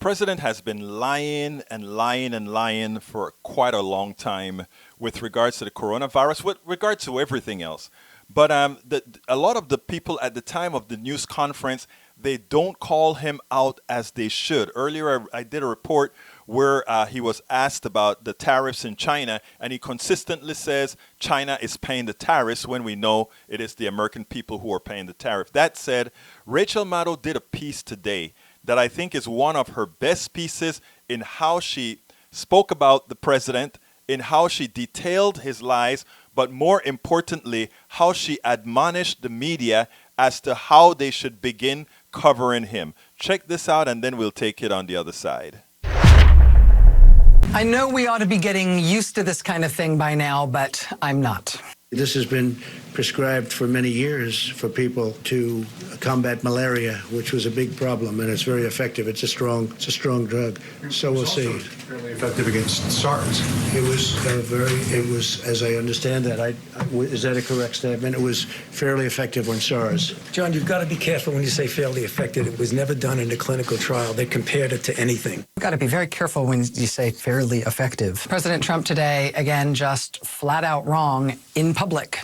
president has been lying and lying and lying for quite a long time with regards to the coronavirus, with regard to everything else. But a lot of the people at the time of the news conference, they don't call him out as they should. Earlier, I did a report where he was asked about the tariffs in China, and he consistently says China is paying the tariffs when we know it is the American people who are paying the tariff. That said, Rachel Maddow did a piece today that I think is one of her best pieces in how she spoke about the president, in how she detailed his lies, but more importantly, how she admonished the media as to how they should begin covering him. Check this out, and then we'll take it on the other side. I know we ought to be getting used to this kind of thing by now, but I'm not. This has been prescribed for many years for people to combat malaria, which was a big problem, and it's very effective. It's a strong drug. So we'll see. Fairly effective against SARS. It was, as I understand that, is that a correct statement? It was fairly effective on SARS. John, you've got to be careful when you say fairly effective. It was never done in a clinical trial. They compared it to anything. You've got to be very careful when you say fairly effective. President Trump today, again, just flat out wrong in public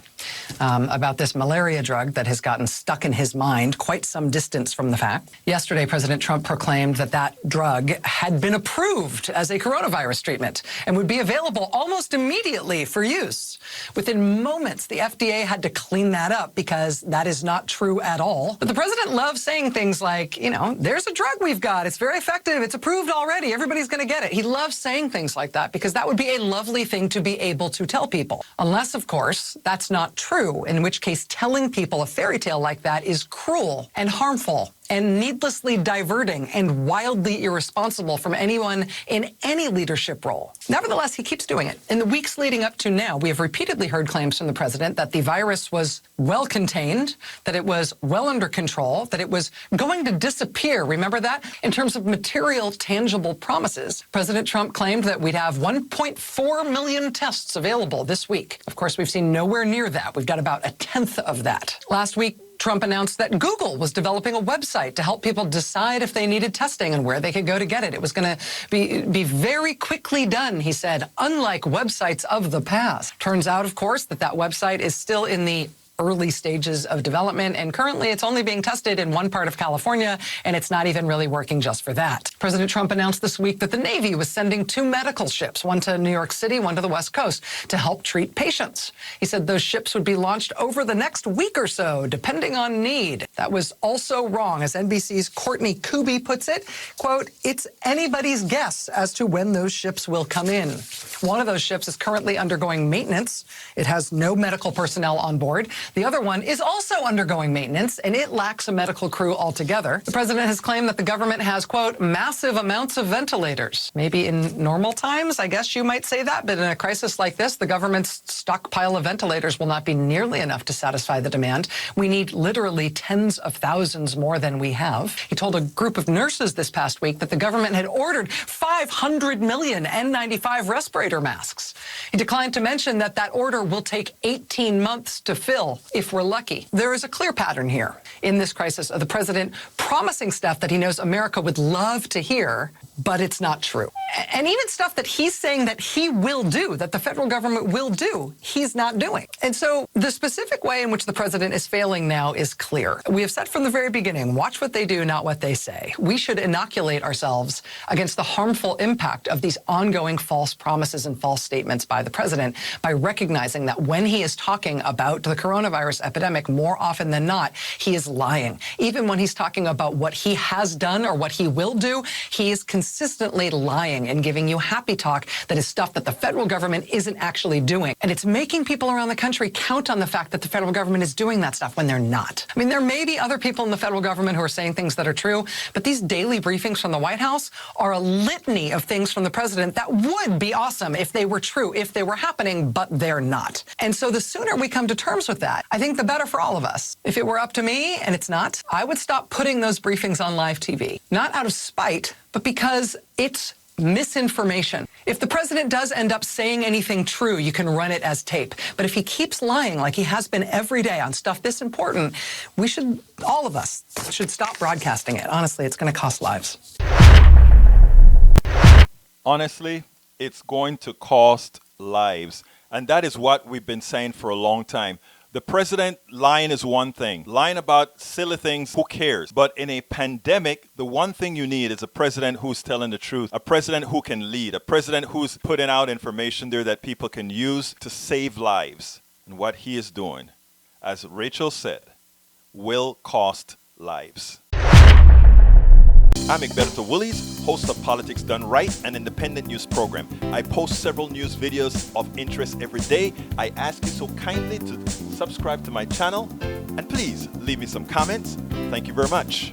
about this malaria drug that has gotten stuck in his mind quite some distance from the fact. Yesterday, President Trump proclaimed that that drug had been approved as a coronavirus treatment and would be available almost immediately for use. Within moments, the FDA had to clean that up because that is not true at all. But the president loves saying things like, you know, there's a drug we've got. It's very effective. It's approved already. Everybody's going to get it. He loves saying things like that because that would be a lovely thing to be able to tell people. Unless, of course, that's not true, in which case telling people a fairy tale like that is cruel and harmful and needlessly diverting and wildly irresponsible from anyone in any leadership role. Nevertheless, he keeps doing it. In the weeks leading up to now, we have repeatedly heard claims from the president that the virus was well contained, that it was well under control, that it was going to disappear. Remember that? In terms of material, tangible promises, President Trump claimed that we'd have 1.4 million tests available this week. Of course, we've seen nowhere near that. We've got about a tenth of that. Last week, Trump announced that Google was developing a website to help people decide if they needed testing and where they could go to get it. It was going to be very quickly done, he said, unlike websites of the past. Turns out, of course, that website is still in the early stages of development, and currently it's only being tested in one part of California, and it's not even really working just for that. President Trump announced this week that the Navy was sending 2 medical ships, one to New York City, one to the West Coast, to help treat patients. He said those ships would be launched over the next week or so, depending on need. That was also wrong. As NBC's Courtney Kuby puts it, quote, it's anybody's guess as to when those ships will come in. One of those ships is currently undergoing maintenance. It has no medical personnel on board. The other one is also undergoing maintenance, and it lacks a medical crew altogether. The president has claimed that the government has, quote, massive amounts of ventilators. Maybe in normal times, I guess you might say that, but in a crisis like this, the government's stockpile of ventilators will not be nearly enough to satisfy the demand. We need literally tens of thousands more than we have. He told a group of nurses this past week that the government had ordered 500 million N95 respirator masks. He declined to mention that order will take 18 months to fill, if we're lucky. There is a clear pattern here in this crisis of the president promising stuff that he knows America would love to hear, but it's not true. And even stuff that he's saying that he will do, that the federal government will do, he's not doing. And so the specific way in which the president is failing now is clear. We have said from the very beginning, watch what they do, not what they say. We should inoculate ourselves against the harmful impact of these ongoing false promises and false statements by the president by recognizing that when he is talking about the coronavirus epidemic, more often than not, he is lying. Even when he's talking about what he has done or what he will do, he is consistently lying and giving you happy talk that is stuff that the federal government isn't actually doing. And it's making people around the country count on the fact that the federal government is doing that stuff when they're not. I mean, there may be other people in the federal government who are saying things that are true, but these daily briefings from the White House are a litany of things from the president that would be awesome if they were true, if they were happening, but they're not. And so the sooner we come to terms with that, I think the better for all of us. If it were up to me, and it's not, I would stop putting those briefings on live TV. Not out of spite, but because it's misinformation. If the president does end up saying anything true, you can run it as tape. But if he keeps lying like he has been every day on stuff this important, all of us should stop broadcasting it. Honestly, it's going to cost lives. Honestly, it's going to cost lives. And that is what we've been saying for a long time. The president lying is one thing. Lying about silly things, who cares? But in a pandemic, the one thing you need is a president who's telling the truth, a president who can lead, a president who's putting out information there that people can use to save lives. And what he is doing, as Rachel said, will cost lives. I'm Egberto Willies, host of Politics Done Right, an independent news program. I post several news videos of interest every day. I ask you so kindly to subscribe to my channel, and please leave me some comments. Thank you very much.